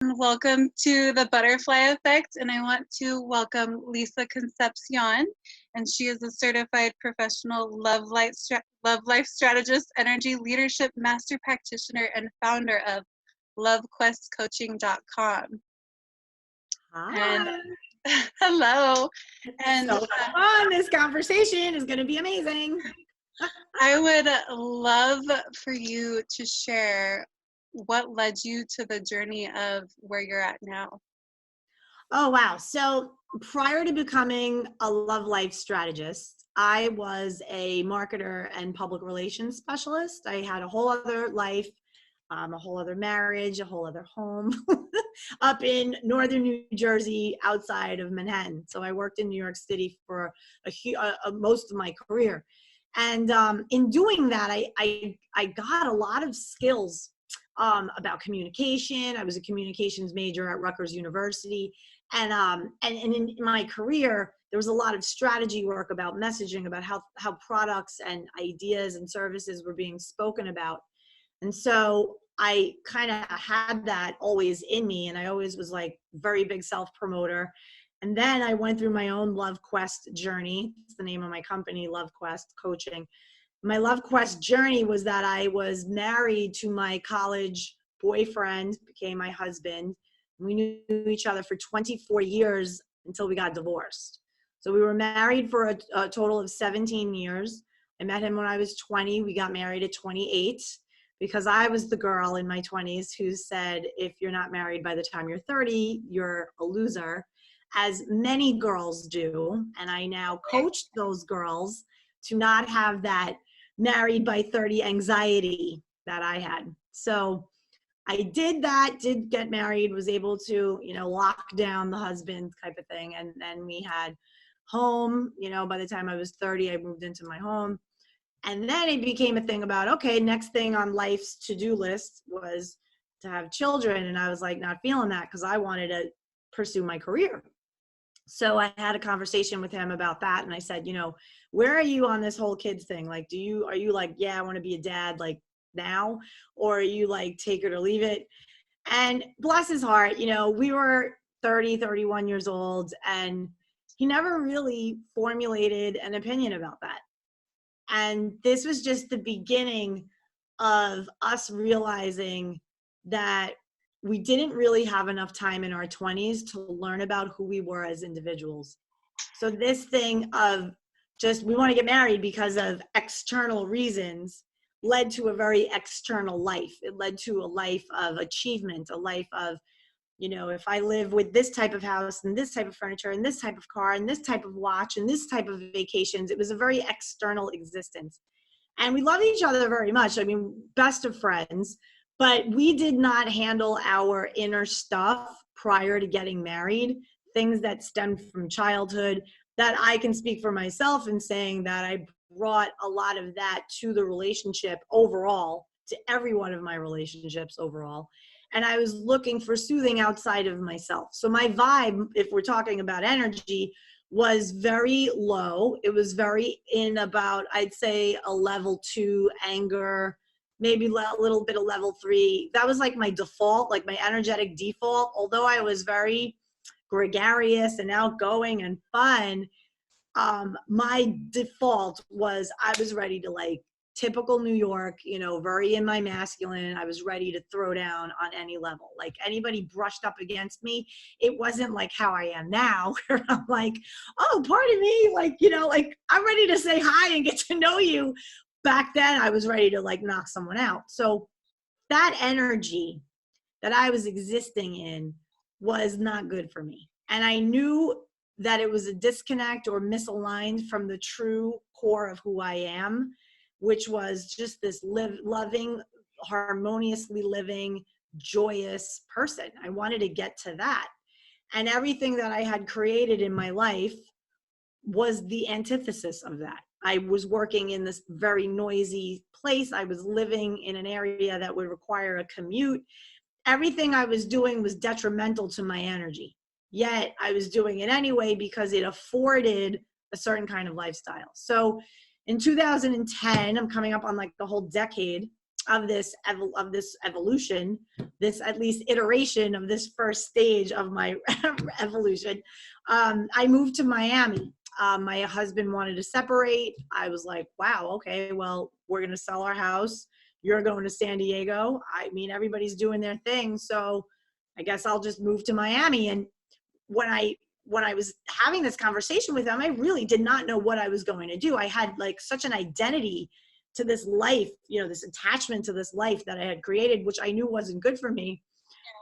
Welcome to the Butterfly Effect, and I want to welcome Lisa Concepcion, and she is a certified professional love life strategist, energy leadership master practitioner, and founder of LoveQuestCoaching.com. And Hi. hello, and So fun. This conversation is going to be amazing. I would love for you to share what led you to the journey of where you're at now. Oh, wow. So prior to becoming a love life strategist, I was a marketer and public relations specialist. I had a whole other life, a whole other marriage, a whole other home up in northern New Jersey outside of Manhattan. So I worked in New York City for most of my career. And in doing that, I got a lot of skills about communication. I was a communications major at Rutgers University. And in my career, there was a lot of strategy work about messaging, about how products and ideas and services were being spoken about. And so I kind of had that always in me. And I always was like very big self-promoter. And then I went through my own Love Quest journey. It's the name of my company, Love Quest Coaching. My Love Quest journey was that I was married to my college boyfriend, became my husband. We knew each other for 24 years until we got divorced. So we were married for a total of 17 years. I met him when I was 20. We got married at 28 because I was the girl in my 20s who said, if you're not married by the time you're 30, you're a loser, as many girls do. And I now coach those girls to not have that married by 30 anxiety that I had. So I did that, did get married, was able to, lock down the husband type of thing. And then we had home, by the time I was 30, I moved into my home. And then it became a thing about, okay, next thing on life's to-do list was to have children. And I was like, not feeling that because I wanted to pursue my career. So I had a conversation with him about that. And I said, where are you on this whole kids thing? Like, are you like, yeah, I want to be a dad like now? Or are you like, take it or leave it? And bless his heart, we were 30, 31 years old, and he never really formulated an opinion about that. And this was just the beginning of us realizing that we didn't really have enough time in our 20s to learn about who we were as individuals. So this thing of just, we want to get married because of external reasons led to a very external life. It led to a life of achievement, a life of, if I live with this type of house and this type of furniture and this type of car and this type of watch and this type of vacations, it was a very external existence. And we love each other very much. I mean, best of friends, but we did not handle our inner stuff prior to getting married, things that stemmed from childhood that I can speak for myself in saying that I brought a lot of that to the relationship overall, to every one of my relationships overall. And I was looking for soothing outside of myself. So my vibe, if we're talking about energy, was very low. It was very in about, I'd say, a level 2 anger, maybe a little bit of level 3. That was like my default, like my energetic default. Although I was very gregarious and outgoing and fun, my default was I was ready to, like, typical New York, very in my masculine. I was ready to throw down on any level. Like, anybody brushed up against me, it wasn't like how I am now, where I'm like, oh, pardon me, like, like, I'm ready to say hi and get to know you. Back then, I was ready to, like, knock someone out. So that energy that I was existing in was not good for me. And I knew that it was a disconnect or misaligned from the true core of who I am, which was just this loving, harmoniously living, joyous person. I wanted to get to that. And everything that I had created in my life was the antithesis of that. I was working in this very noisy place. I was living in an area that would require a commute. Everything I was doing was detrimental to my energy. Yet I was doing it anyway because it afforded a certain kind of lifestyle. So in 2010, I'm coming up on like the whole decade, evolution, this at least iteration of this first stage of my evolution, I moved to Miami. My husband wanted to separate. I was like, wow, okay, well, we're going to sell our house. You're going to San Diego. I mean, everybody's doing their thing. So I guess I'll just move to Miami. And when I was having this conversation with him, I really did not know what I was going to do. I had like such an identity to this life, this attachment to this life that I had created, which I knew wasn't good for me,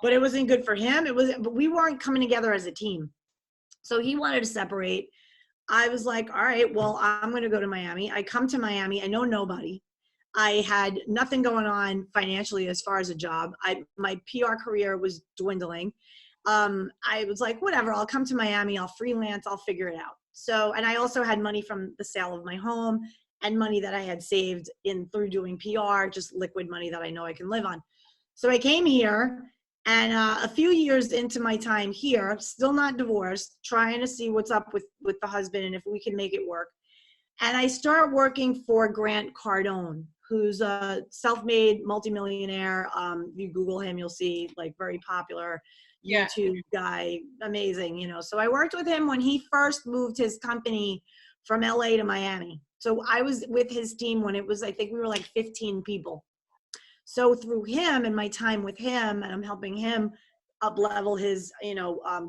but it wasn't good for him. But we weren't coming together as a team. So he wanted to separate. I was like, all right, well, I'm going to go to Miami. I come to Miami. I know nobody. I had nothing going on financially as far as a job. My PR career was dwindling. I was like, whatever, I'll come to Miami. I'll freelance. I'll figure it out. So, and I also had money from the sale of my home and money that I had saved through doing PR, just liquid money that I know I can live on. So I came here. And a few years into my time here, still not divorced, trying to see what's up with the husband and if we can make it work. And I start working for Grant Cardone, who's a self-made multimillionaire. You Google him, you'll see, like, very popular YouTube guy, amazing, So I worked with him when he first moved his company from LA to Miami. So I was with his team when it was, I think we were like 15 people. So through him and my time with him, and I'm helping him up level his,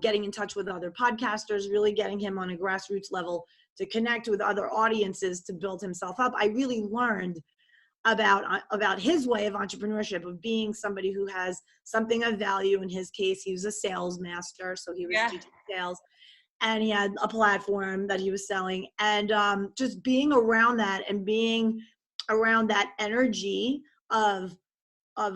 getting in touch with other podcasters, really getting him on a grassroots level to connect with other audiences to build himself up. I really learned about his way of entrepreneurship, of being somebody who has something of value. In his case, he was a sales master, so he was teaching sales, and he had a platform that he was selling, and just being around that and being around that energy of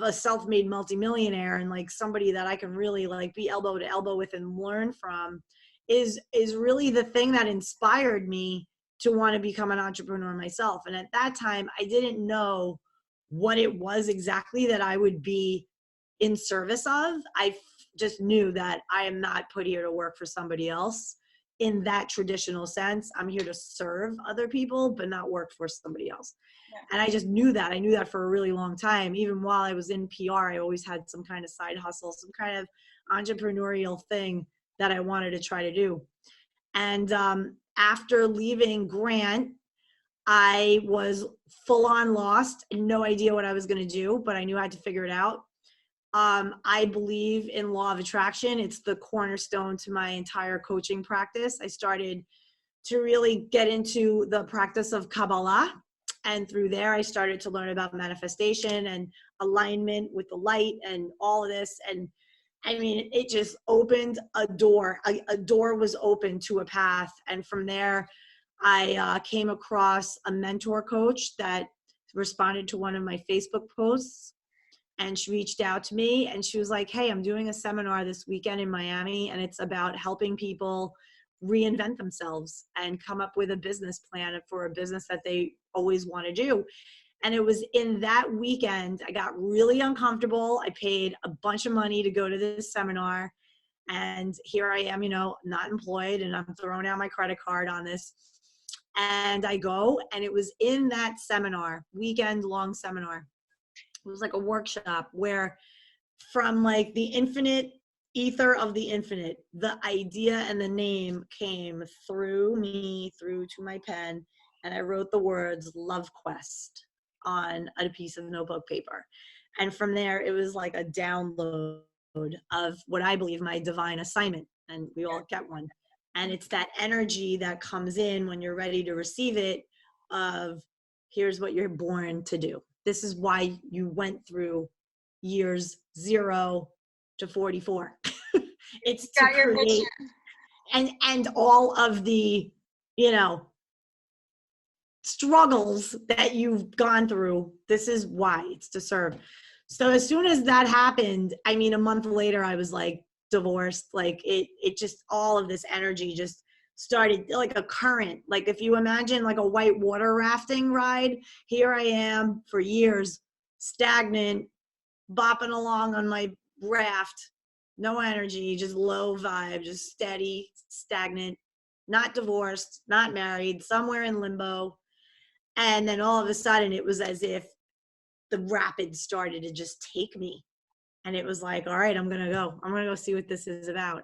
a self-made multimillionaire and like somebody that I can really like be elbow to elbow with and learn from is really the thing that inspired me to want to become an entrepreneur myself. And at that time, I didn't know what it was exactly that I would be in service of. I just knew that I am not put here to work for somebody else in that traditional sense. I'm here to serve other people, but not work for somebody else. And I just knew that. I knew that for a really long time. Even while I was in PR, I always had some kind of side hustle, some kind of entrepreneurial thing that I wanted to try to do. And after leaving Grant, I was full on lost, no idea what I was going to do, but I knew I had to figure it out. I believe in law of attraction. It's the cornerstone to my entire coaching practice. I started to really get into the practice of Kabbalah. And through there, I started to learn about manifestation and alignment with the light and all of this. And I mean, it just opened a door. A door was open to a path. And from there, I came across a mentor coach that responded to one of my Facebook posts. And she reached out to me and she was like, hey, I'm doing a seminar this weekend in Miami, and it's about helping people reinvent themselves and come up with a business plan for a business that they always want to do. And it was in that weekend, I got really uncomfortable. I paid a bunch of money to go to this seminar. And here I am, not employed, and I'm throwing out my credit card on this. And I go, and it was in that seminar, weekend-long seminar. It was like a workshop where from like the infinite ether of the infinite, the idea and the name came through me, through to my pen, and I wrote the words Love Quest on a piece of notebook paper. And from there, it was like a download of what I believe my divine assignment, and we all get one. And it's that energy that comes in when you're ready to receive it of here's what you're born to do. This is why you went through years 0 to 44. It's to create and all of the, struggles that you've gone through. This is why it's to serve. So as soon as that happened, I mean, a month later, I was like divorced. Like it just, all of this energy just started like a current. Like if you imagine like a white water rafting ride, here I am for years, stagnant, bopping along on my raft, no energy, just low vibe, just steady, stagnant, not divorced, not married, somewhere in limbo. And then all of a sudden it was as if the rapids started to just take me. And it was like, all right, I'm going to go see what this is about.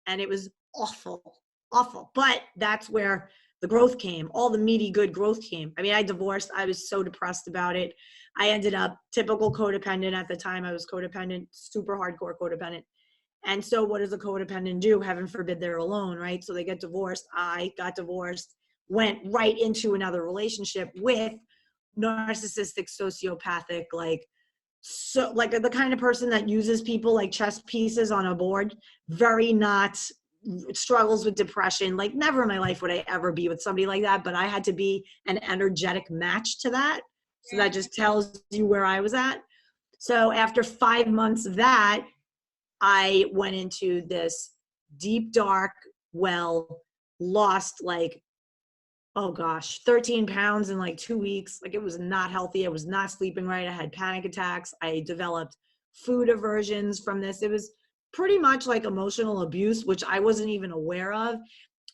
And it was awful, awful. But that's where the growth came. All the meaty, good growth came. I mean, I divorced. I was so depressed about it. I ended up typical codependent at the time. I was codependent, super hardcore codependent. And so what does a codependent do? Heaven forbid they're alone, right? So they get divorced. I got divorced, went right into another relationship with narcissistic, sociopathic, like, so like the kind of person that uses people like chess pieces on a board, very not, struggles with depression. Like, never in my life would I ever be with somebody like that, but I had to be an energetic match to that. So that just tells you where I was at. So after 5 months of that, I went into this deep, dark well, lost like, oh gosh, 13 pounds in like 2 weeks. Like, it was not healthy. I was not sleeping right. I had panic attacks. I developed food aversions from this. It was pretty much like emotional abuse, which I wasn't even aware of.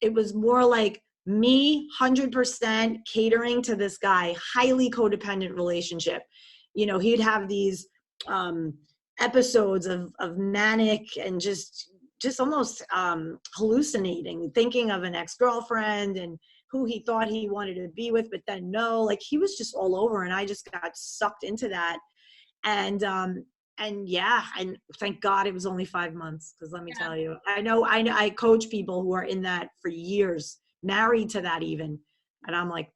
It was more like me 100% catering to this guy, highly codependent relationship. You know, he'd have these episodes of manic and just almost hallucinating, thinking of an ex-girlfriend and who he thought he wanted to be with, but then no, like, he was just all over, and I just got sucked into that. And yeah, and thank God it was only 5 months, because let me tell you, I coach people who are in that for years, married to that even, and I'm like,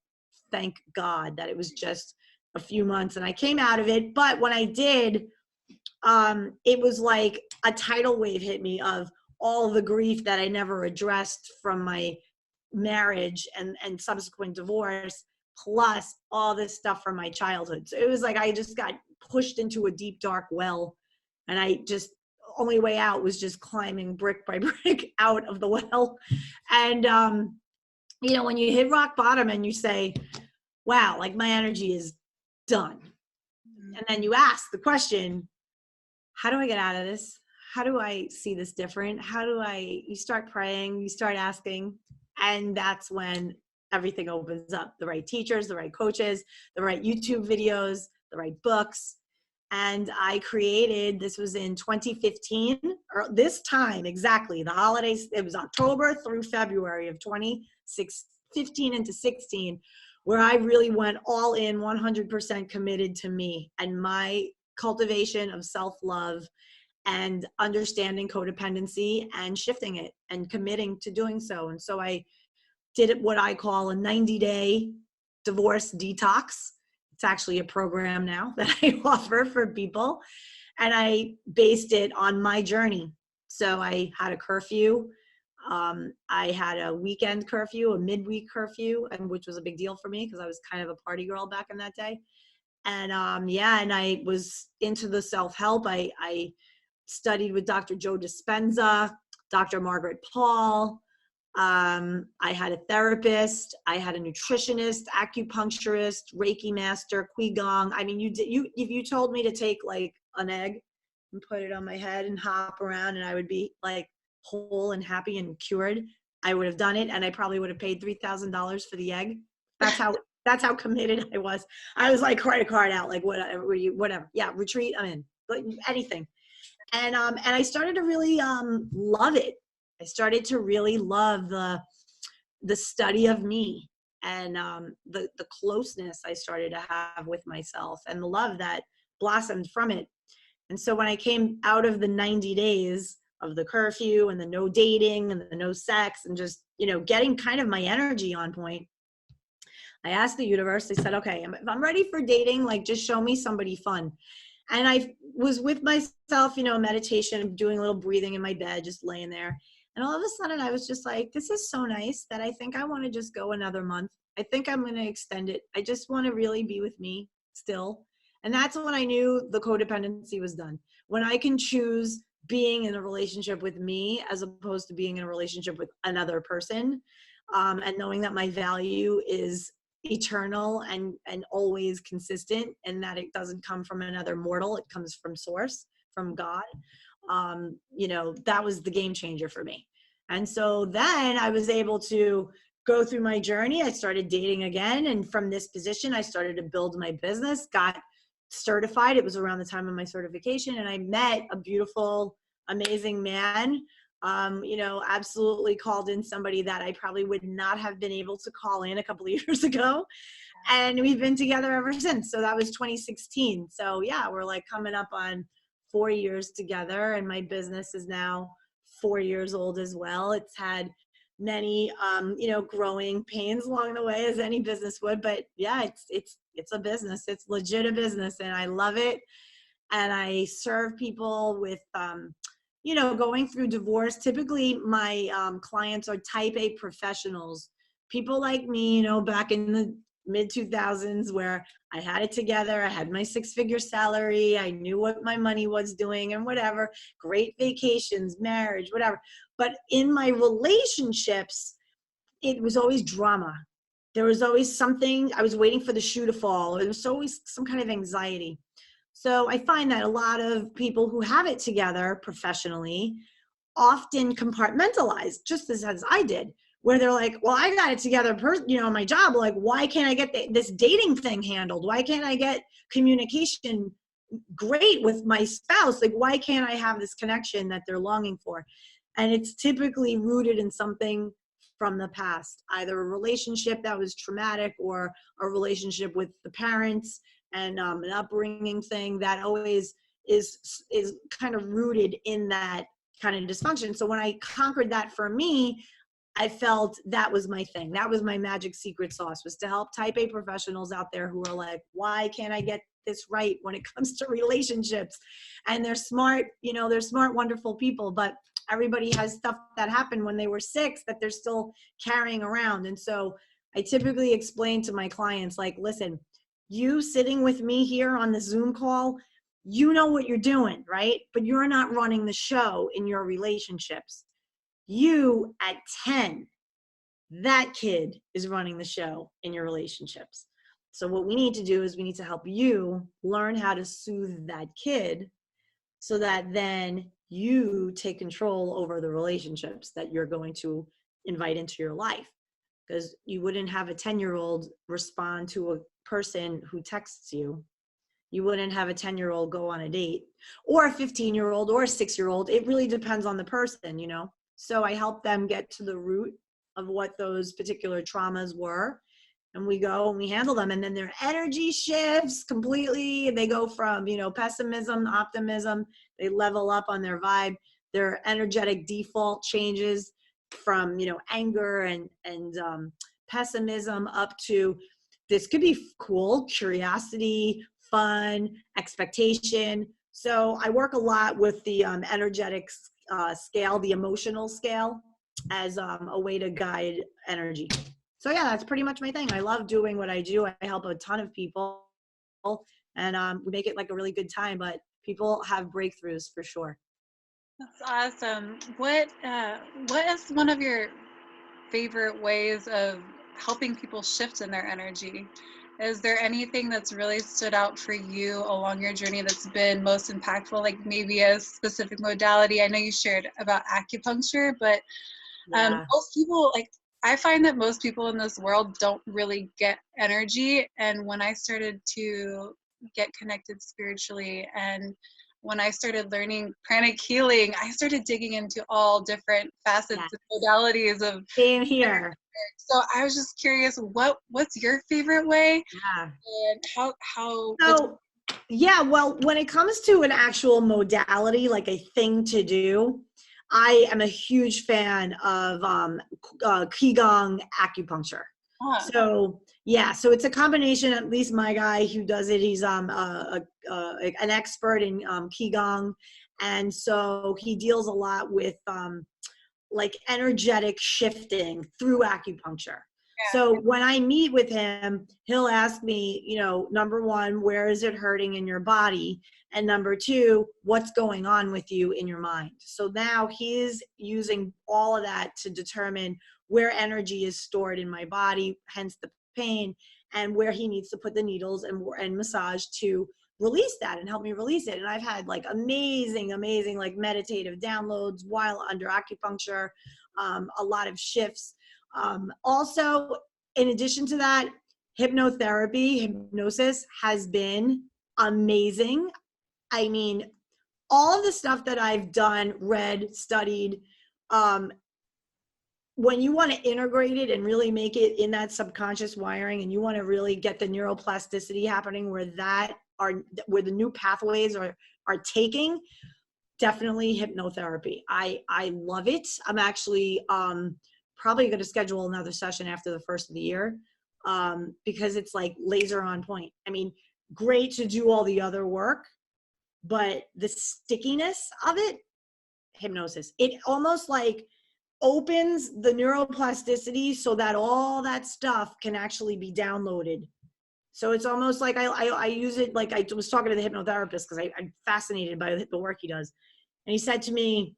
thank God that it was just a few months and I came out of it. But when I did, it was like a tidal wave hit me of all the grief that I never addressed from my marriage and subsequent divorce, plus all this stuff from my childhood. So it was like I just got pushed into a deep, dark well, and I just, only way out was just climbing brick by brick out of the well. And you know, when you hit rock bottom and you say, wow, like, my energy is done, and then you ask the question, how do I get out of this? How do I see this different? You start praying, you start asking, and that's when everything opens up. The right teachers, the right coaches, the right YouTube videos, the right books. And I created, this was in 2015, or this time exactly, the holidays, it was October through February of 2015 into 16, where I really went all in, 100% committed to me and my cultivation of self-love and understanding codependency and shifting it and committing to doing so. And so I did what I call a 90-day divorce detox. It's actually a program now that I offer for people. And I based it on my journey. So I had a curfew. I had a weekend curfew, a midweek curfew, and which was a big deal for me because I was kind of a party girl back in that day. And yeah, and I was into the self-help. I studied with Dr. Joe Dispenza, Dr. Margaret Paul. I had a therapist. I had a nutritionist, acupuncturist, Reiki master, Qigong. I mean, if you told me to take like an egg and put it on my head and hop around and I would be like whole and happy and cured, I would have done it. And I probably would have paid $3,000 for the egg. That's how committed I was. I was like, credit card out, like whatever. Yeah, retreat, I'm in, like anything. And I started to really love it. I started to really love the study of me and the closeness I started to have with myself and the love that blossomed from it. And so when I came out of the 90 days of the curfew and the no dating and the no sex and just, you know, getting kind of my energy on point, I asked the universe, I said, okay, if I'm ready for dating, like, just show me somebody fun. And I was with myself, you know, meditation, doing a little breathing in my bed, just laying there. And all of a sudden I was just like, this is so nice that I think I want to just go another month. I think I'm going to extend it. I just want to really be with me still. And that's when I knew the codependency was done. When I can choose being in a relationship with me as opposed to being in a relationship with another person, and knowing that my value is eternal and always consistent, and that it doesn't come from another mortal, it comes from source, from God. You know, that was the game changer for me. And so then I was able to go through my journey. I started dating again, and from this position I started to build my business, got certified. It was around the time of my certification, and I met a beautiful, amazing man. Absolutely called in somebody that I probably would not have been able to call in a couple of years ago. And we've been together ever since. So that was 2016. So yeah, we're like coming up on 4 years together, and my business is now 4 years old as well. It's had many, growing pains along the way, as any business would, but yeah, it's a business. It's legit a business, and I love it. And I serve people with, going through divorce. Typically, my clients are type A professionals, people like me, back in the mid 2000s, where I had it together. I had my 6-figure salary. I knew what my money was doing and whatever, great vacations, marriage, whatever. But in my relationships, it was always drama. There was always something. I was waiting for the shoe to fall. There was always some kind of anxiety. So I find that a lot of people who have it together professionally often compartmentalize, just as I did, where they're like, well, I got it together, my job. Like, why can't I get this dating thing handled? Why can't I get communication great with my spouse? Like, why can't I have this connection that they're longing for? And it's typically rooted in something from the past, either a relationship that was traumatic or a relationship with the parents, and an upbringing thing that always is kind of rooted in that kind of dysfunction. So when I conquered that for me, I felt that was my thing. That was my magic secret sauce, was to help type A professionals out there who are like, why can't I get this right when it comes to relationships? And they're smart, they're smart, wonderful people, but everybody has stuff that happened when they were 6 that they're still carrying around. And so I typically explain to my clients, like, listen, you sitting with me here on the Zoom call, you know what you're doing, right? But you're not running the show in your relationships. You at 10, that kid is running the show in your relationships. So what we need to do is we need to help you learn how to soothe that kid, so that then you take control over the relationships that you're going to invite into your life. Because you wouldn't have a 10-year-old respond to a person who texts you. You wouldn't have a 10-year-old go on a date, or a 15-year-old or a 6-year-old. It really depends on the person, So I help them get to the root of what those particular traumas were. And we go and we handle them. And then their energy shifts completely. They go from, pessimism, optimism. They level up on their vibe. Their energetic default changes from, anger and pessimism up to, this could be cool, curiosity, fun, expectation. So I work a lot with the energetic scale, the emotional scale, as a way to guide energy. So yeah, that's pretty much my thing. I love doing what I do. I help a ton of people, and we make it like a really good time, but people have breakthroughs for sure. That's awesome. What is one of your favorite ways of helping people shift in their energy? Is there anything that's really stood out for you along your journey that's been most impactful, like maybe a specific modality? I know you shared about acupuncture, but most people, like, I find that most people in this world don't really get energy. And when I started to get connected spiritually, and when I started learning pranic healing, I started digging into all different facets and modalities of same here. So I was just curious, what's your favorite way? Yeah. And how So yeah, well, when it comes to an actual modality, like a thing to do, I am a huge fan of Qigong acupuncture. So yeah, so it's a combination. At least my guy who does it, he's an expert in Qigong, and so he deals a lot with like energetic shifting through acupuncture. So when I meet with him, he'll ask me, number one, where is it hurting in your body? And number two, what's going on with you in your mind? So now he's using all of that to determine where energy is stored in my body, hence the pain, and where he needs to put the needles and massage to release that and help me release it. And I've had like amazing like meditative downloads while under acupuncture, a lot of shifts. Also, in addition to that, hypnosis has been amazing. I mean, all of the stuff that I've done, read, studied, when you want to integrate it and really make it in that subconscious wiring, and you want to really get the neuroplasticity happening where where the new pathways are taking, definitely hypnotherapy. I love it. I'm actually probably going to schedule another session after the first of the year, because it's like laser on point. I mean, great to do all the other work, but the stickiness of it, hypnosis, it almost like opens the neuroplasticity so that all that stuff can actually be downloaded. So it's almost like I use it, like I was talking to the hypnotherapist because I'm fascinated by the work he does. And he said to me,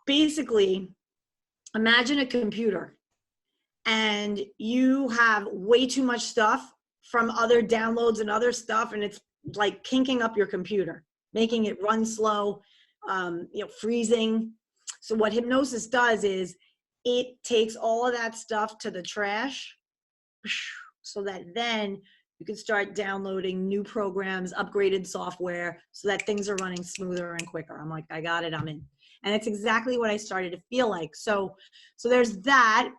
basically, imagine a computer and you have way too much stuff from other downloads and other stuff, and it's like kinking up your computer, making it run slow, freezing. So what hypnosis does is it takes all of that stuff to the trash so that then you can start downloading new programs, upgraded software, so that things are running smoother and quicker. I'm like, I got it, I'm in. And it's exactly what I started to feel like. So there's that.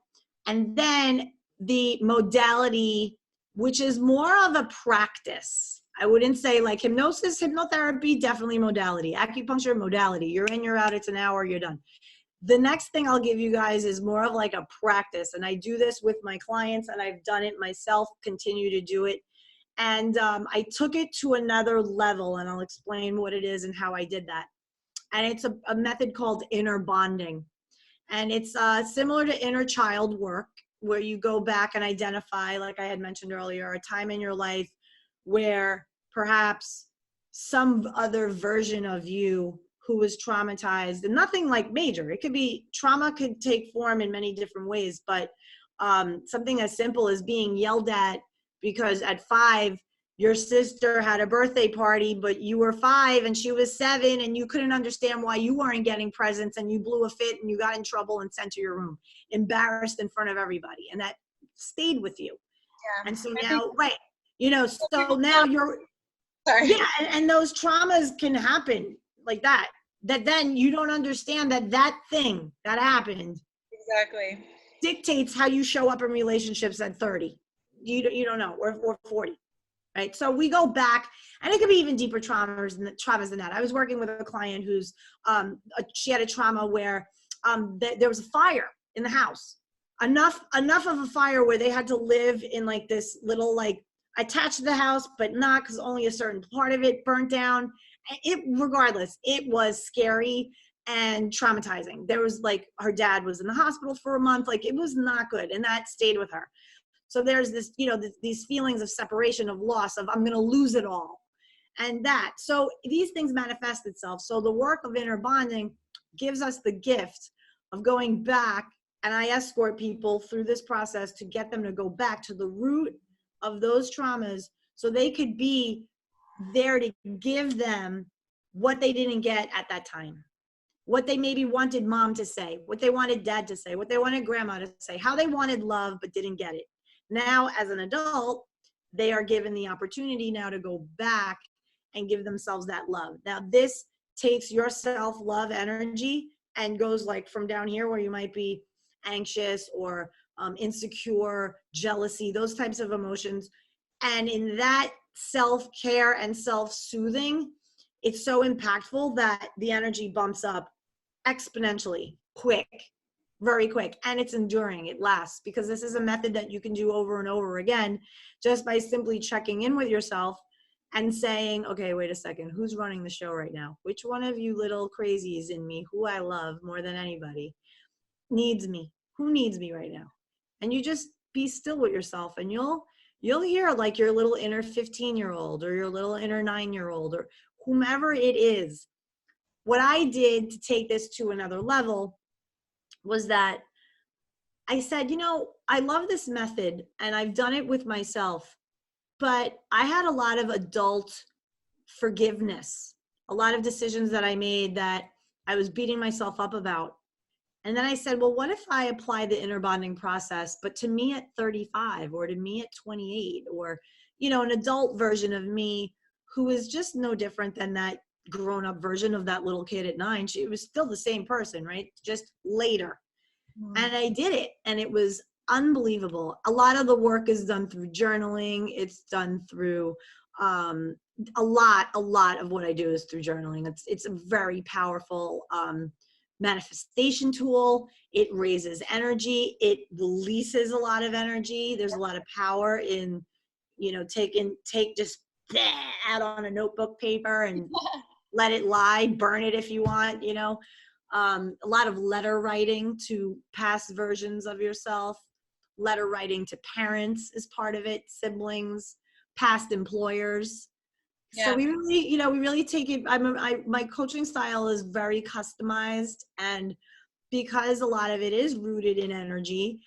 And then the modality, which is more of a practice. I wouldn't say like hypnosis, hypnotherapy, definitely modality. Acupuncture, modality. You're in, you're out, it's an hour, you're done. The next thing I'll give you guys is more of like a practice. And I do this with my clients, and I've done it myself, continue to do it. And I took it to another level, and I'll explain what it is and how I did that. And it's a method called inner bonding. And it's similar to inner child work, where you go back and identify, like I had mentioned earlier, a time in your life where perhaps some other version of you who was traumatized, and nothing like major. It could be, trauma could take form in many different ways, but something as simple as being yelled at because at 5, your sister had a birthday party, but you were 5 and she was 7, and you couldn't understand why you weren't getting presents, and you blew a fit and you got in trouble and sent to your room, embarrassed in front of everybody. And that stayed with you. Yeah. And so now, right, so now you're, sorry. Yeah, and those traumas can happen like that then you don't understand that thing that happened exactly dictates how you show up in relationships at 30. You don't know, or 40. Right. So we go back, and it could be even deeper traumas than that. I was working with a client who's, she had a trauma where there was a fire in the house, enough of a fire where they had to live in like this little, like, attached to the house, but not, because only a certain part of it burnt down. Regardless, it was scary and traumatizing. There was like, her dad was in the hospital for a month. Like, it was not good. And that stayed with her. So there's this, these feelings of separation, of loss, of I'm going to lose it all. And that, so these things manifest itself. So the work of inner bonding gives us the gift of going back, and I escort people through this process to get them to go back to the root of those traumas, so they could be there to give them what they didn't get at that time, what they maybe wanted mom to say, what they wanted dad to say, what they wanted grandma to say, how they wanted love but didn't get it. Now, as an adult, they are given the opportunity now to go back and give themselves that love. Now, this takes your self-love energy and goes like from down here, where you might be anxious or insecure, jealousy, those types of emotions. And in that self-care and self-soothing, it's so impactful that the energy bumps up exponentially, quick, very quick, and it's enduring. It lasts, because this is a method that you can do over and over again, just by simply checking in with yourself and saying, okay, wait a second, who's running the show right now? Which one of you little crazies in me, who I love more than anybody, needs me? Who needs me right now? And you just be still with yourself, and you'll hear like your little inner 15-year-old or your little inner 9-year-old or whomever it is. What I did to take this to another level was that I said, I love this method and I've done it with myself, but I had a lot of adult forgiveness, a lot of decisions that I made that I was beating myself up about. And then I said, well, what if I apply the inner bonding process, but to me at 35 or to me at 28, or, an adult version of me who is just no different than that grown-up version of that little kid at 9. She was still the same person, right? Just later. And I did it, and it was unbelievable. A lot of the work is done through journaling. It's done through a lot of what I do is through journaling. It's a very powerful manifestation tool. It raises energy. It releases a lot of energy. There's a lot of power in, take just out on a notebook paper and let it lie, burn it if you want, a lot of letter writing to past versions of yourself. Letter writing to parents is part of it, siblings, past employers. Yeah. So we really take it. My coaching style is very customized, and because a lot of it is rooted in energy,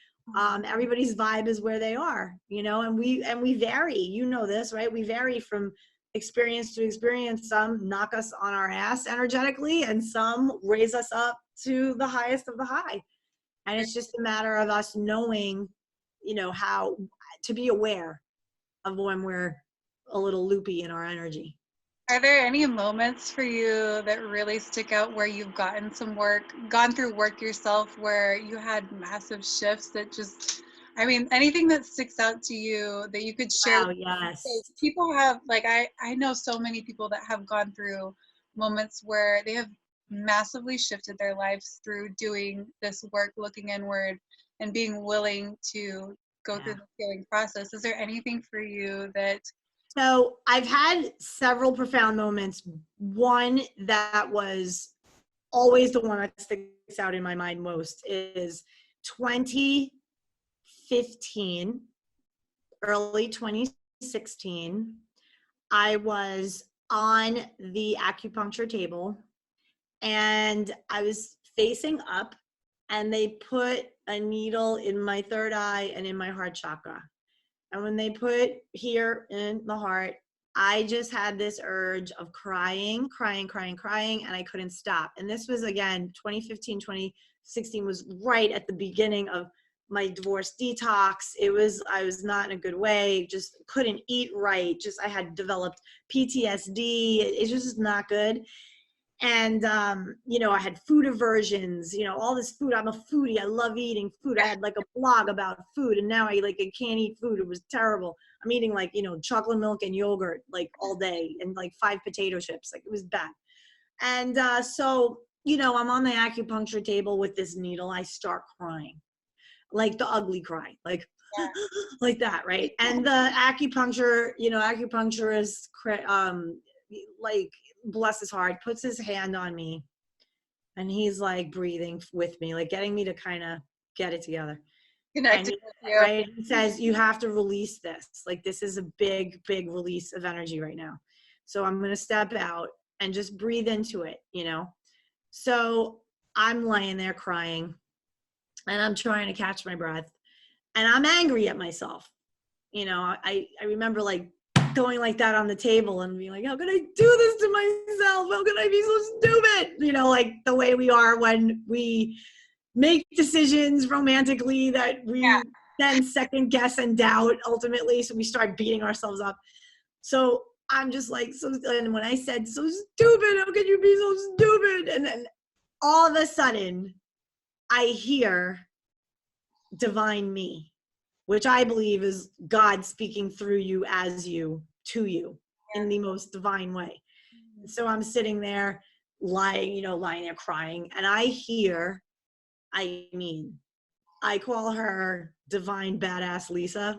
everybody's vibe is where they are, and we vary. You know this, right? We vary from experience to experience. Some knock us on our ass energetically, and some raise us up to the highest of the high. And it's just a matter of us knowing, how to be aware of when we're a little loopy in our energy. Are there any moments for you that really stick out where you've gone through work yourself, where you had massive shifts that just, anything that sticks out to you that you could share? Oh, yes. People have, I know so many people that have gone through moments where they have massively shifted their lives through doing this work, looking inward and being willing to go through the healing process. Is there anything for you that... So I've had several profound moments. One that was always the one that sticks out in my mind most is 2015, early 2016. I was on the acupuncture table and I was facing up, and they put a needle in my third eye and in my heart chakra. And when they put here in the heart, I just had this urge of crying, and I couldn't stop. And this was, again, 2015, 2016 was right at the beginning of my divorce detox. I was not in a good way, just couldn't eat right. I had developed PTSD. It just not good. And, I had food aversions, all this food. I'm a foodie. I love eating food. I had like a blog about food, and now I can't eat food. It was terrible. I'm eating chocolate milk and yogurt all day, and 5 potato chips. It was bad. And so, I'm on the acupuncture table with this needle. I start crying, like the ugly cry, like that, right? And the acupuncturist, bless his heart, puts his hand on me, and he's breathing with me, getting me to kind of get it together. Connected with you. Right? He says, you have to release this. This is a big release of energy right now. So I'm going to step out and just breathe into it, So I'm laying there crying, and I'm trying to catch my breath, and I'm angry at myself. I remember going like that on the table and being like, how can I do this to myself? How can I be so stupid? The way we are when we make decisions romantically that we then second guess and doubt ultimately. So we start beating ourselves up. So I'm just and when I said, so stupid, how can you be so stupid? And then all of a sudden I hear divine me, which I believe is God speaking through you, as you, to you, in the most divine way. So I'm sitting there lying there crying, and I hear, I call her divine badass Lisa,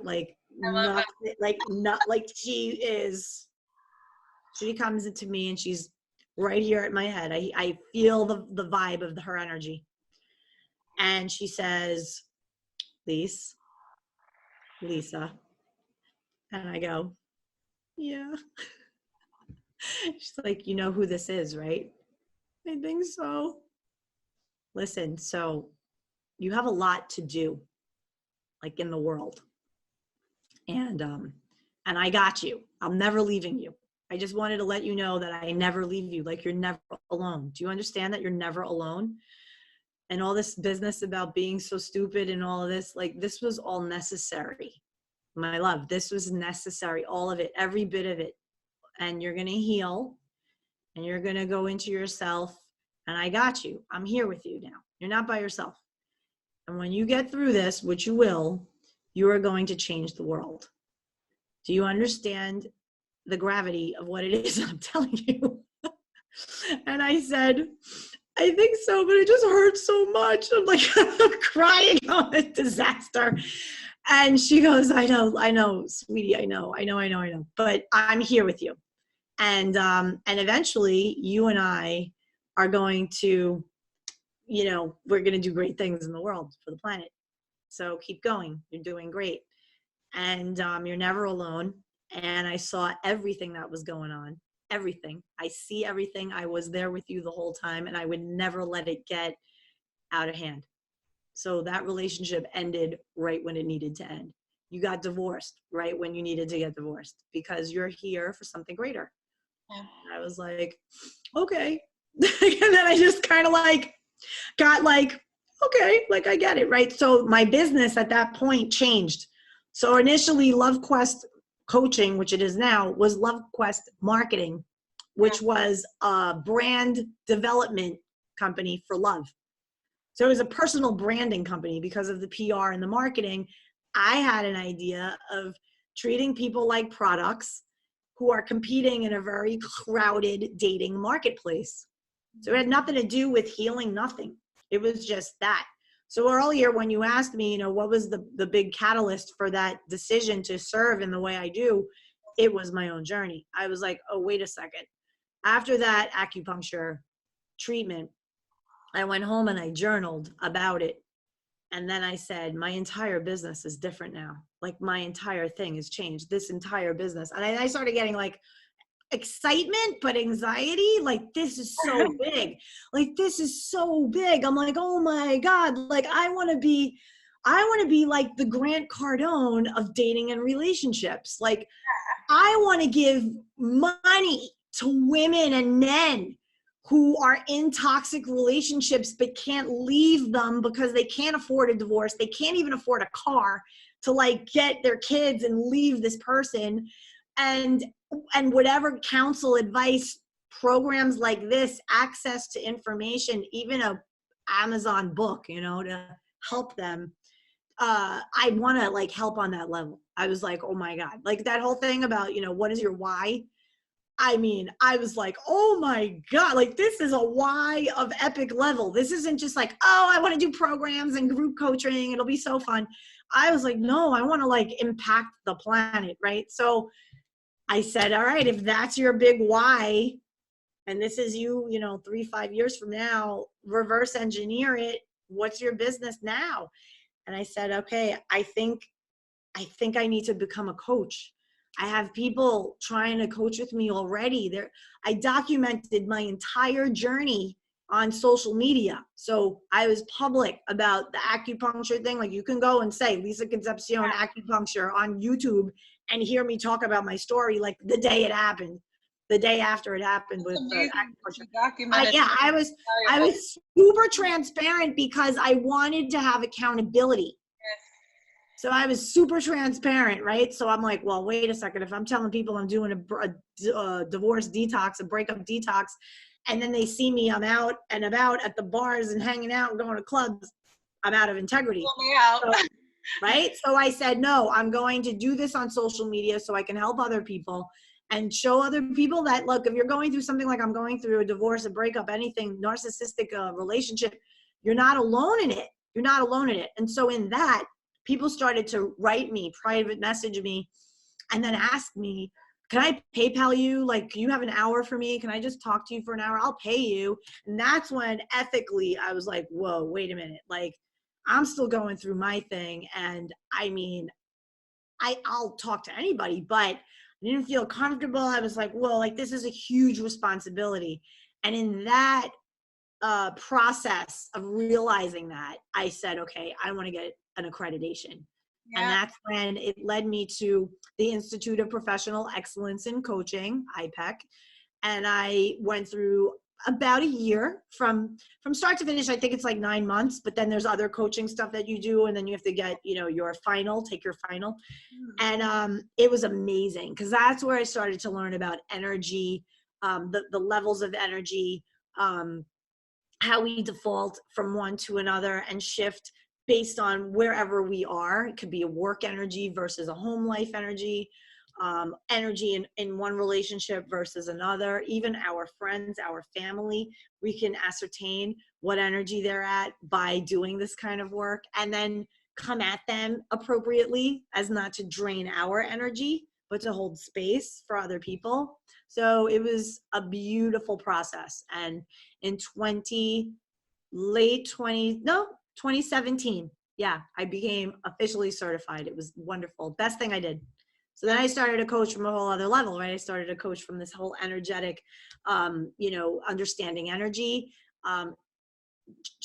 she comes into me and she's right here at my head. I feel the vibe of her energy. And she says, Lisa. And I go, yeah. She's like, you know who this is, right? I think so. Listen, so you have a lot to do, in the world. And I got you. I'm never leaving you. I just wanted to let you know that I never leave you. You're never alone. Do you understand that you're never alone? And all this business about being so stupid and all of this, this was all necessary. My love, this was necessary. All of it, every bit of it. and you're going to heal and you're going to go into yourself, and I got you. I'm here with you now. You're not by yourself. And when you get through this, which you will, you are going to change the world. Do you understand the gravity of what it is I'm telling you? And I said, I think so, but it just hurts so much. I'm like, I'm crying on a disaster. And she goes, I know, sweetie, I know. But I'm here with you. And eventually you and I are going to, we're going to do great things in the world for the planet. So keep going. You're doing great. And you're never alone. And I saw everything that was going on. Everything. I see everything. I was there with you the whole time, and I would never let it get out of hand. So that relationship ended right when it needed to end. You got divorced right when you needed to get divorced because you're here for something greater. Yeah. I was like, okay. And then I just kind of got okay, I get it, right? So my business at that point changed. So initially LoveQuest Coaching, which it is now, was LoveQuest Marketing, which was a brand development company for love. So it was a personal branding company because of the PR and the marketing. I had an idea of treating people like products who are competing in a very crowded dating marketplace. So it had nothing to do with healing, nothing. It was just that. So earlier when you asked me, what was the big catalyst for that decision to serve in the way I do, it was my own journey. I was like, oh, wait a second. After that acupuncture treatment, I went home and I journaled about it. And then I said, my entire business is different now. My entire thing has changed, this entire business. And I started getting excitement, but anxiety. This is so big. This is so big. I'm like, oh my God. I want to be like the Grant Cardone of dating and relationships. I want to give money to women and men who are in toxic relationships but can't leave them because they can't afford a divorce. They can't even afford a car to get their kids and leave this person. And whatever counsel, advice, programs like this, access to information, even a Amazon book, to help them. I want to help on that level. I was like, oh my God, that whole thing about, what is your why? I mean, I was like, oh my God, this is a why of epic level. This isn't just oh, I want to do programs and group coaching. It'll be so fun. I was like, no, I want to impact the planet. Right. So I said, all right, if that's your big why, and this is you, 3-5 years from now, reverse engineer it. What's your business now? And I said, okay, I think I need to become a coach. I have people trying to coach with me already. I documented my entire journey on social media. So I was public about the acupuncture thing. You can go and say Lisa Concepcion acupuncture on YouTube and hear me talk about my story the day it happened, the day after it happened with acupuncture. I was super transparent because I wanted to have accountability. So I was super transparent, right? So I'm like, well, wait a second. If I'm telling people I'm doing a divorce detox, a breakup detox, and then they see me, I'm out and about at the bars and hanging out and going to clubs, I'm out of integrity. So, right? So I said, no, I'm going to do this on social media so I can help other people and show other people that, look, if you're going through something like I'm going through, a divorce, a breakup, anything, narcissistic relationship, you're not alone in it. You're not alone in it. And so in that, people started to write me, private message me, and then ask me, can I PayPal you? You have an hour for me? Can I just talk to you for an hour? I'll pay you. And that's when ethically I was like, whoa, wait a minute. I'm still going through my thing. And I mean, I'll talk to anybody, but I didn't feel comfortable. I was like, whoa, this is a huge responsibility. And in that process of realizing that, I said, okay, I want to get an accreditation. Yeah. And that's when it led me to the Institute of Professional Excellence in Coaching, IPEC. And I went through about a year from start to finish. I think it's like 9 months, but then there's other coaching stuff that you do, and then you have to get, you know, your final, take your final. And it was amazing because that's where I started to learn about energy, the levels of energy, how we default from one to another and shift based on wherever we are. It could be a work energy versus a home life energy, energy in one relationship versus another. Even our friends, our family, we can ascertain what energy they're at by doing this kind of work, and then come at them appropriately as not to drain our energy, but to hold space for other people. So it was a beautiful process. And in 2017, yeah, I became officially certified. It was wonderful. Best thing I did. So then I started to coach from a whole other level, right? I started to coach from this whole energetic, you know, understanding energy,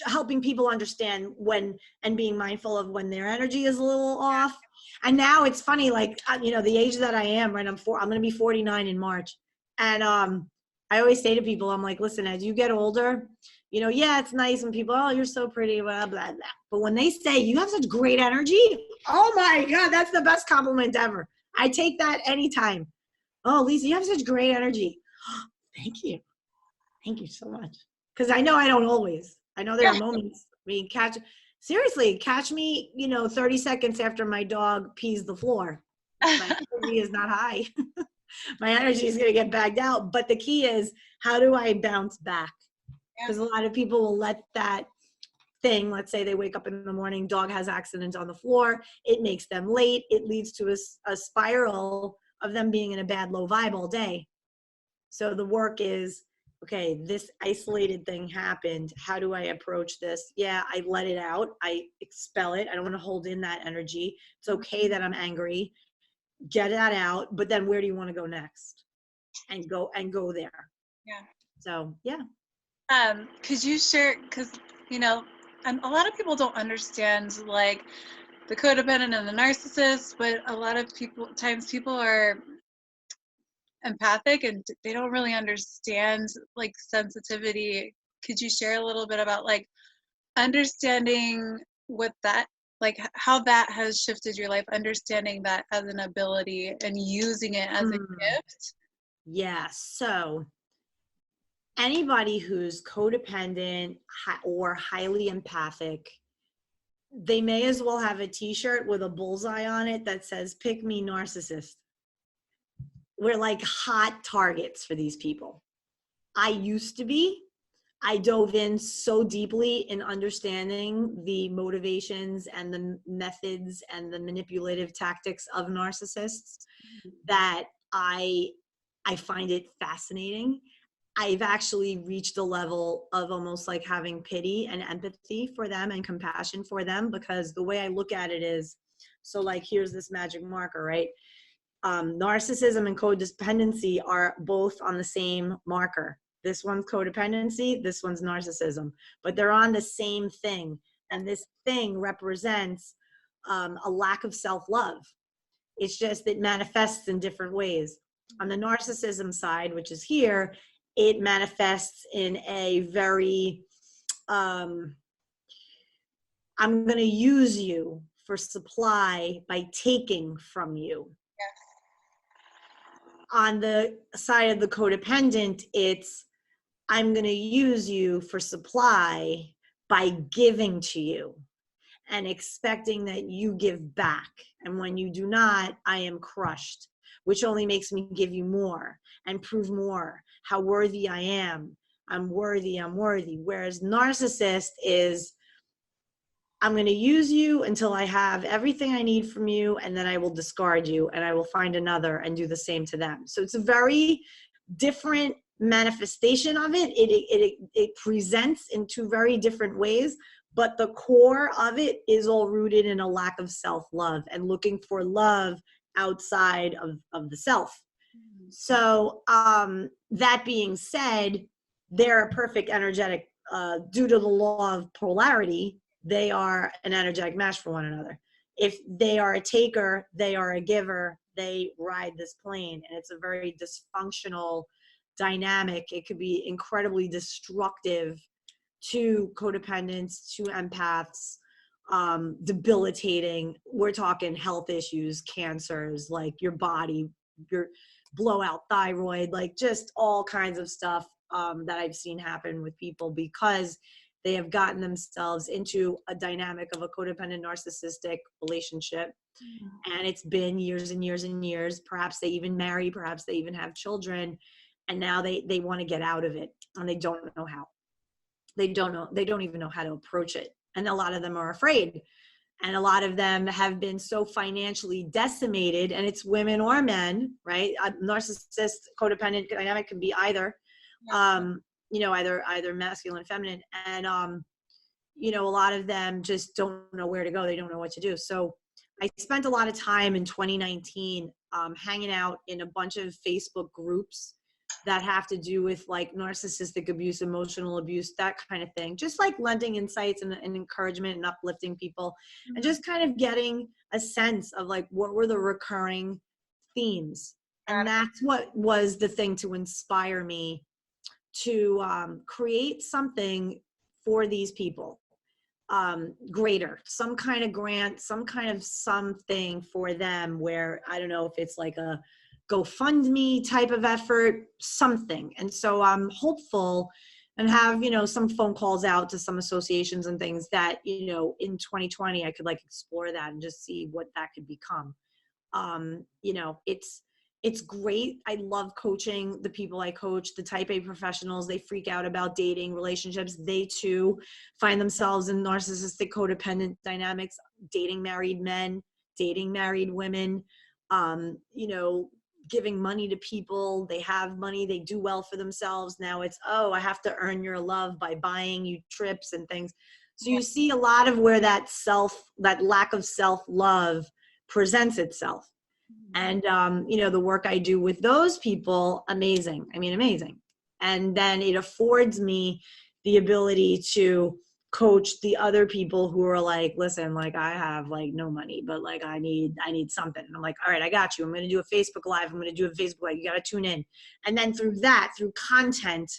helping people understand when, and being mindful of when their energy is a little off. And now it's funny, like, you know, the age that I am, right? I'm going to be 49 in March. And I always say to people, I'm like, listen, as you get older, you know, yeah, it's nice when people, oh, you're so pretty, blah, blah, blah. But when they say you have such great energy, oh my God, that's the best compliment ever. I take that anytime. Oh, Lisa, you have such great energy. Thank you. Thank you so much. Because I know I don't always. I know there are moments. I mean, catch me, you know, 30 seconds after my dog pees the floor. My energy is not high. My energy is going to get bagged out. But the key is, how do I bounce back? Because a lot of people will let that thing, let's say they wake up in the morning, dog has accidents on the floor, it makes them late, it leads to a spiral of them being in a bad low vibe all day. So the work is, okay, this isolated thing happened, how do I approach this? Yeah, I let it out, I expel it, I don't want to hold in that energy. It's okay that I'm angry, get that out, but then where do you want to go next? And go there. Yeah. So yeah. Could you share, because, you know, and a lot of people don't understand, like, the codependent and the narcissist, but a lot of times people are empathic and they don't really understand, like, sensitivity. Could you share a little bit about, like, understanding what that, like, how that has shifted your life, understanding that as an ability and using it as a gift? Yeah, so anybody who's codependent or highly empathic, they may as well have a t-shirt with a bullseye on it that says, pick me, narcissist. We're like hot targets for these people. I used to be. I dove in so deeply in understanding the motivations and the methods and the manipulative tactics of narcissists that I find it fascinating. I've actually reached a level of almost like having pity and empathy for them and compassion for them, because the way I look at it is, so like, here's this magic marker, right? Narcissism and codependency are both on the same marker. This one's codependency, this one's narcissism, but they're on the same thing. And this thing represents a lack of self-love. It's just, it manifests in different ways. On the narcissism side, which is here, it manifests in a very, I'm going to use you for supply by taking from you. On the side of the codependent, it's, I'm going to use you for supply by giving to you and expecting that you give back. And when you do not, I am crushed, which only makes me give you more and prove more how worthy I am. I'm worthy, I'm worthy. Whereas narcissist is, I'm going to use you until I have everything I need from you, and then I will discard you and I will find another and do the same to them. So it's a very different manifestation of it. It presents in two very different ways, but the core of it is all rooted in a lack of self-love and looking for love outside of the self. So that being said, they're a perfect energetic, due to the law of polarity, they are an energetic match for one another. If they are a taker, they are a giver, they ride this plane. And it's a very dysfunctional dynamic. It could be incredibly destructive to codependents, to empaths, debilitating. We're talking health issues, cancers, like your body, your blowout thyroid, like just all kinds of stuff that I've seen happen with people because they have gotten themselves into a dynamic of a codependent narcissistic relationship. And it's been years and years and years. Perhaps they even marry, perhaps they even have children. And now they want to get out of it and they don't know how. They don't even know how to approach it. And a lot of them are afraid. And a lot of them have been so financially decimated, and it's women or men, right? A narcissist, codependent dynamic can be either, either masculine, feminine. And, a lot of them just don't know where to go. They don't know what to do. So I spent a lot of time in 2019 hanging out in a bunch of Facebook groups that have to do with like narcissistic abuse, emotional abuse, that kind of thing. Just like lending insights and encouragement and uplifting people, and just kind of getting a sense of like what were the recurring themes. And that's what was the thing to inspire me to create something for these people, greater, some kind of grant, some kind of something for them where, I don't know if it's like a GoFundMe type of effort, something. And so I'm hopeful and have, some phone calls out to some associations and things that, in 2020, I could like explore that and just see what that could become. It's great. I love coaching the people I coach, the type A professionals. They freak out about dating relationships. They too find themselves in narcissistic codependent dynamics, dating married men, dating married women, giving money to people. They have money, they do well for themselves. Now it's, oh, I have to earn your love by buying you trips and things. So you see a lot of where that lack of self-love presents itself. And, the work I do with those people, amazing. I mean, amazing. And then it affords me the ability to coach the other people who are like, listen, like I have like no money, but like I need something. And I'm like, all right, I got you. I'm going to do a Facebook Live. I'm going to do a Facebook Live. You got to tune in. And then through content,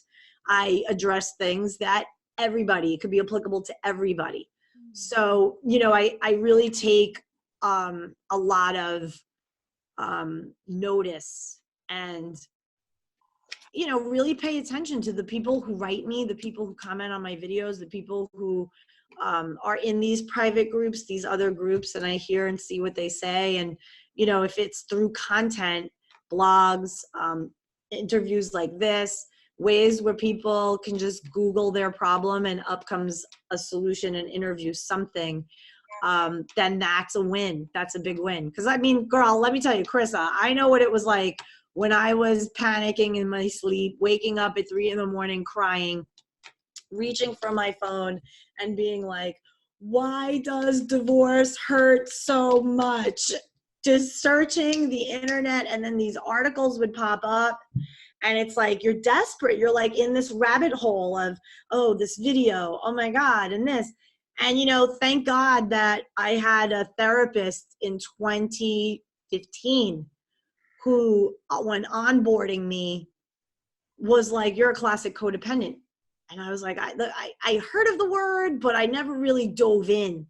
I address things that it could be applicable to everybody. So, I really take a lot of notice and really pay attention to the people who write me, the people who comment on my videos, the people who are in these private groups, these other groups, and I hear and see what they say. And if it's through content, blogs, interviews like this, ways where people can just Google their problem and up comes a solution and interview something, then that's a win. That's a big win. Because I mean, girl, let me tell you, Carissa, I know what it was like when I was panicking in my sleep, waking up at 3 a.m, crying, reaching for my phone and being like, why does divorce hurt so much? Just searching the internet, and then these articles would pop up. And it's like, you're desperate. You're like in this rabbit hole of, oh, this video, oh my God, and this. And, thank God that I had a therapist in 2015 who, when onboarding me, was like, you're a classic codependent. And I was like, I heard of the word, but I never really dove in.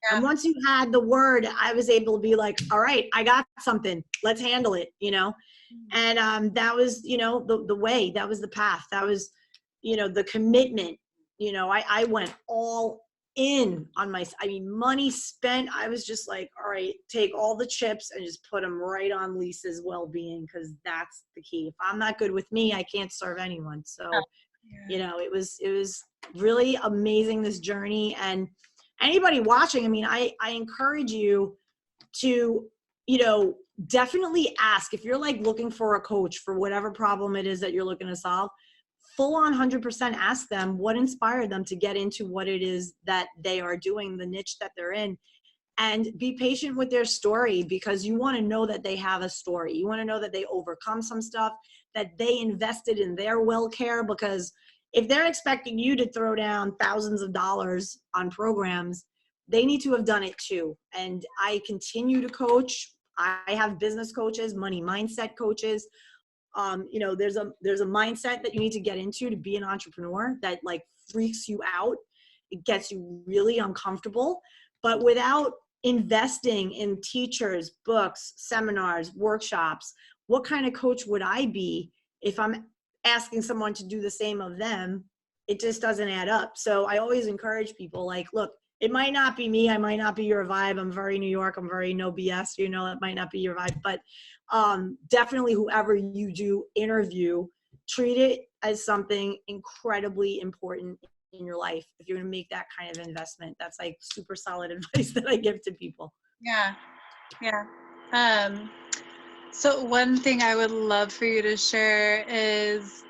Yeah. And once you had the word, I was able to be like, all right, I got something. Let's handle it, And that was, the way, that was the path. That was, the commitment. I went all in on money spent. I was just like, all right, take all the chips and just put them right on Lisa's well-being, because that's the key. If I'm not good with me, I can't serve anyone. So, it was really amazing, this journey. And anybody watching, I encourage you to, definitely ask if you're like looking for a coach for whatever problem it is that you're looking to solve. Full on 100% ask them what inspired them to get into what it is that they are doing, the niche that they're in, and be patient with their story, because you want to know that they have a story. You want to know that they overcome some stuff, that they invested in their well-care, because if they're expecting you to throw down thousands of dollars on programs, they need to have done it too. And I continue to coach. I have business coaches, money mindset coaches, You know, there's a mindset that you need to get into to be an entrepreneur that like freaks you out. It gets you really uncomfortable, but without investing in teachers, books, seminars, workshops, what kind of coach would I be if I'm asking someone to do the same of them? It just doesn't add up. So I always encourage people like, look, it might not be me. I might not be your vibe. I'm very New York. I'm very no BS. You know, it might not be your vibe, but definitely whoever you do interview, treat it as something incredibly important in your life. If you're going to make that kind of investment, that's like super solid advice that I give to people. Yeah. Yeah. So one thing I would love for you to share is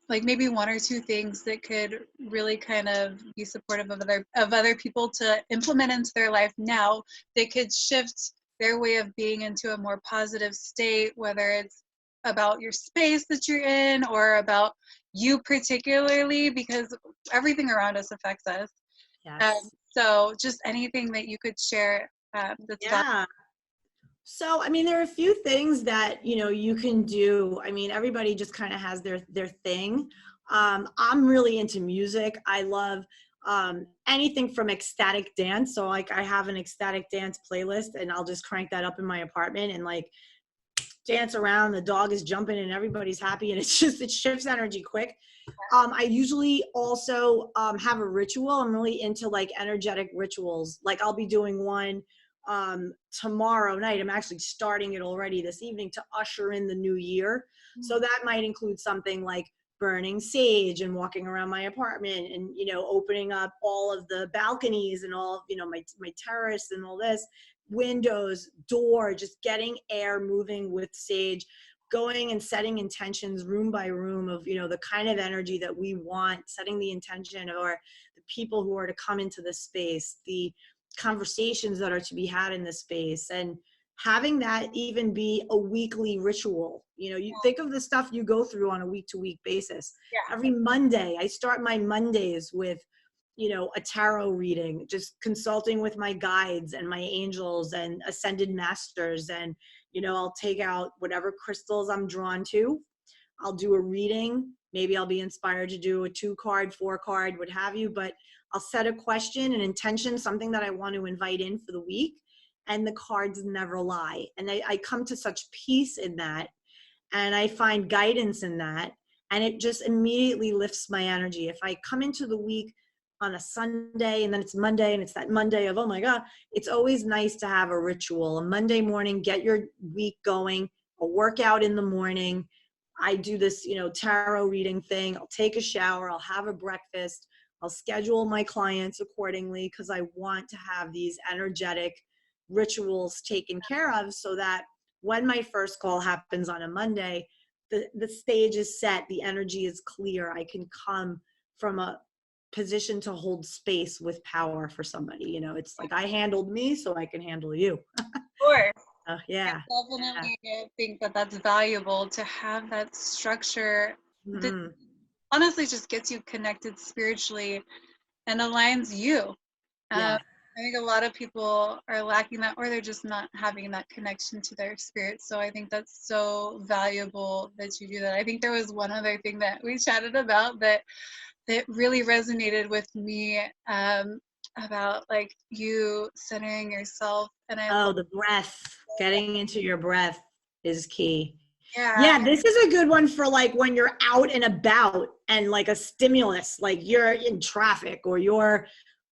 like maybe one or two things that could really kind of be supportive of other people to implement into their life now that could shift their way of being into a more positive state, whether it's about your space that you're in or about you particularly, because everything around us affects us. Yes. So just anything that you could share that's valuable. Yeah. So, I mean, there are a few things that, you know, you can do. I mean, everybody just kind of has their thing. I'm really into music. I love anything from ecstatic dance. So like I have an ecstatic dance playlist and I'll just crank that up in my apartment and like dance around. The dog is jumping and everybody's happy. And it's just, it shifts energy quick. I usually also have a ritual. I'm really into like energetic rituals. Like I'll be doing one tomorrow night. I'm actually starting it already this evening to usher in the new year. So that might include something like burning sage and walking around my apartment and, you know, opening up all of the balconies and all of, you know, my terrace and all this, windows, door, just getting air moving with sage, going and setting intentions room by room of, you know, the kind of energy that we want, setting the intention or the people who are to come into the space, the conversations that are to be had in this space, and having that even be a weekly ritual. You know, you think of the stuff you go through on a week-to-week basis. Yeah. Every Monday, I start my Mondays with, you know, a tarot reading, just consulting with my guides and my angels and ascended masters. And, you know, I'll take out whatever crystals I'm drawn to. I'll do a reading. Maybe I'll be inspired to do a 2-card, 4-card, what have you, but I'll set a question, an intention, something that I want to invite in for the week. And the cards never lie. And I come to such peace in that. And I find guidance in that. And it just immediately lifts my energy. If I come into the week on a Sunday and then it's Monday and it's that Monday of, oh my God, it's always nice to have a ritual. A Monday morning, get your week going, a workout in the morning. I do this, you know, tarot reading thing. I'll take a shower. I'll have a breakfast. I'll schedule my clients accordingly because I want to have these energetic rituals taken care of so that when my first call happens on a Monday, the stage is set, the energy is clear. I can come from a position to hold space with power for somebody. You know, it's like I handled me, so I can handle you. Of course. Yeah. I definitely think that that's valuable to have that structure that Mm-hmm. honestly just gets you connected spiritually and aligns you. Yeah. I think a lot of people are lacking that, or they're just not having that connection to their spirit. So I think that's so valuable that you do that. I think there was one other thing that we chatted about that really resonated with me about like you centering yourself, and I Oh, love the breath, getting into your breath is key. yeah. Yeah, this is a good one for like when you're out and about and like a stimulus, like you're in traffic or you're,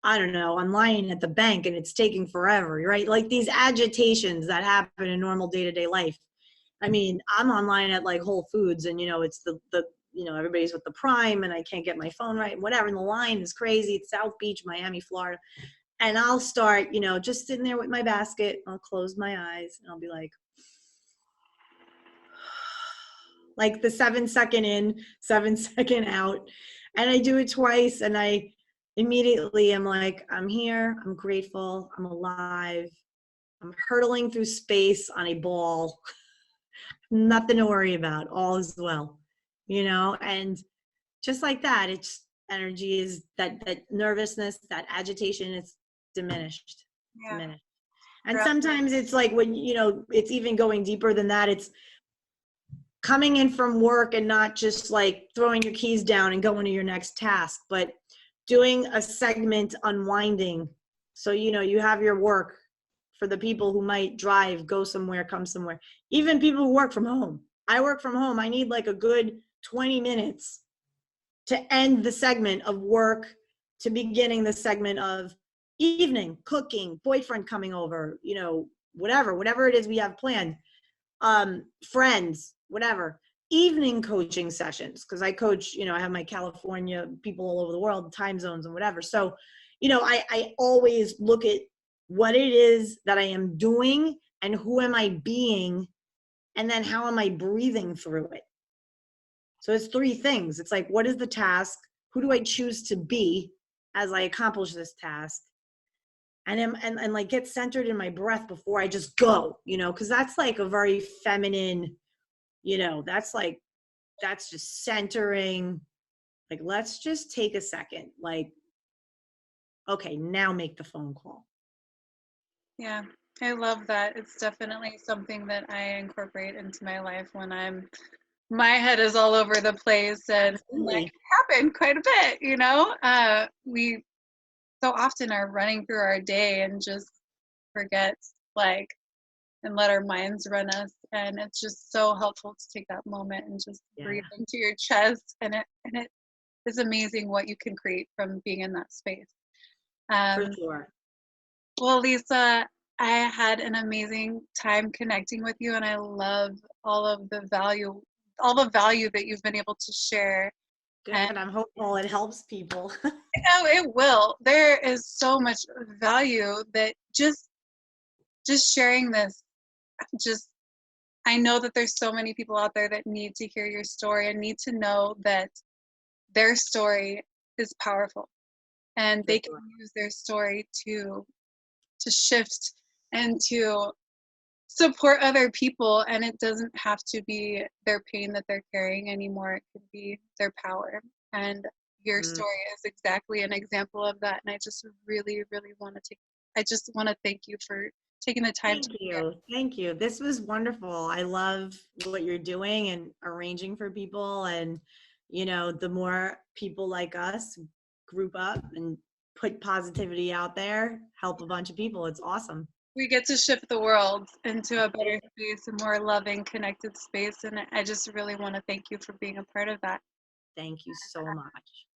I don't know, online at the bank and it's taking forever, right? Like these agitations that happen in normal day-to-day life. I mean, I'm online at like Whole Foods and, you know, it's the you know, everybody's with the Prime and I can't get my phone right and whatever. And the line is crazy. It's South Beach, Miami, Florida. And I'll start, you know, just sitting there with my basket. I'll close my eyes and I'll be like the 7-second in, 7-second out. And I do it twice and I immediately am like, I'm here, I'm grateful, I'm alive, I'm hurtling through space on a ball. Nothing to worry about, all is well, you know. And just like that, it's energy is that nervousness, that agitation, it's diminished. Yeah. And sometimes it's like when, you know, it's even going deeper than that. It's coming in from work and not just like throwing your keys down and going to your next task, but doing a segment unwinding. So, you know, you have your work for the people who might drive, go somewhere, come somewhere, even people who work from home. I work from home. I need like a good 20 minutes to end the segment of work to beginning the segment of evening, cooking, boyfriend coming over, you know, whatever it is we have planned, friends, whatever, evening coaching sessions. Cause I coach, you know, I have my California people all over the world, time zones and whatever. So, you know, I always look at what it is that I am doing and who am I being, and then how am I breathing through it? So it's three things. It's like, what is the task? Who do I choose to be as I accomplish this task? And like get centered in my breath before I just go, you know, because that's like a very feminine, you know, that's just centering. Like, let's just take a second. Like, okay, now make the phone call. Yeah, I love that. It's definitely something that I incorporate into my life when my head is all over the place, and that can happen quite a bit, you know? We so often are running through our day and just forget, like, and let our minds run us. And it's just so helpful to take that moment and just breathe into your chest. And it is amazing what you can create from being in that space. For sure. Well, Lisa, I had an amazing time connecting with you, and I love all the value that you've been able to share. Good, and I'm hopeful it helps people. Oh, it will. There is so much value that just sharing this, just I know that there's so many people out there that need to hear your story and need to know that their story is powerful, and they can use their story to shift and to support other people, and it doesn't have to be their pain that they're carrying anymore. It could be their power, and your story is exactly an example of that. And I just really want to thank you for taking the time. Thank you. This was wonderful. I love what you're doing and arranging for people, and you know, the more people like us group up and put positivity out there, help a bunch of people, it's awesome. We get to shift the world into a better space, a more loving, connected space. And I just really want to thank you for being a part of that. Thank you so much.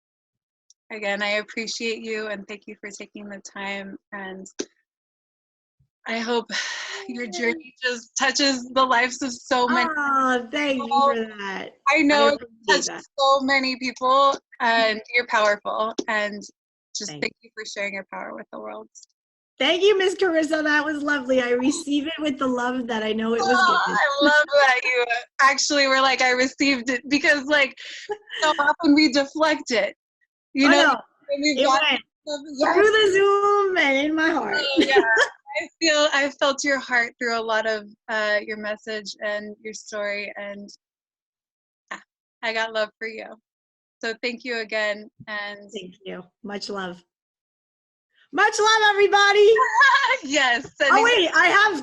Again, I appreciate you, and thank you for taking the time. And I hope your journey just touches the lives of so many people. Oh, thank you for that. I know it touches so many people, and you're powerful. And just thank you for sharing your power with the world. Thank you, Miss Carissa. That was lovely. I receive it with the love that I know it was given. I love that you actually were like, I received it, because like so often we deflect it. You know, it went through the Zoom and in my heart. Yeah, I felt your heart through a lot of your message and your story, and I got love for you. So thank you again, and thank you. Much love. Much love, everybody. Yes. Oh wait,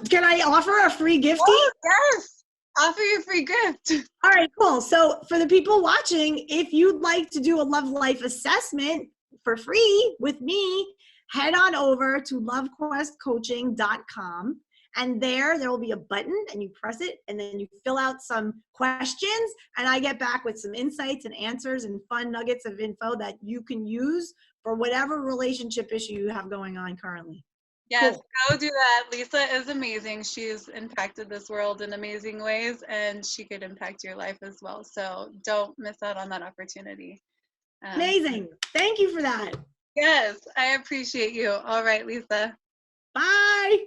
can I offer a free gifty? Oh, yes. Offer your free gift. All right, cool. So for the people watching, if you'd like to do a love life assessment for free with me, head on over to lovequestcoaching.com, and there will be a button, and you press it, and then you fill out some questions, and I get back with some insights and answers and fun nuggets of info that you can use for whatever relationship issue you have going on currently. Yes, go do that. Lisa is amazing. She's impacted this world in amazing ways, and she could impact your life as well. So don't miss out on that opportunity. Amazing. Thank you for that. Yes, I appreciate you. All right, Lisa. Bye.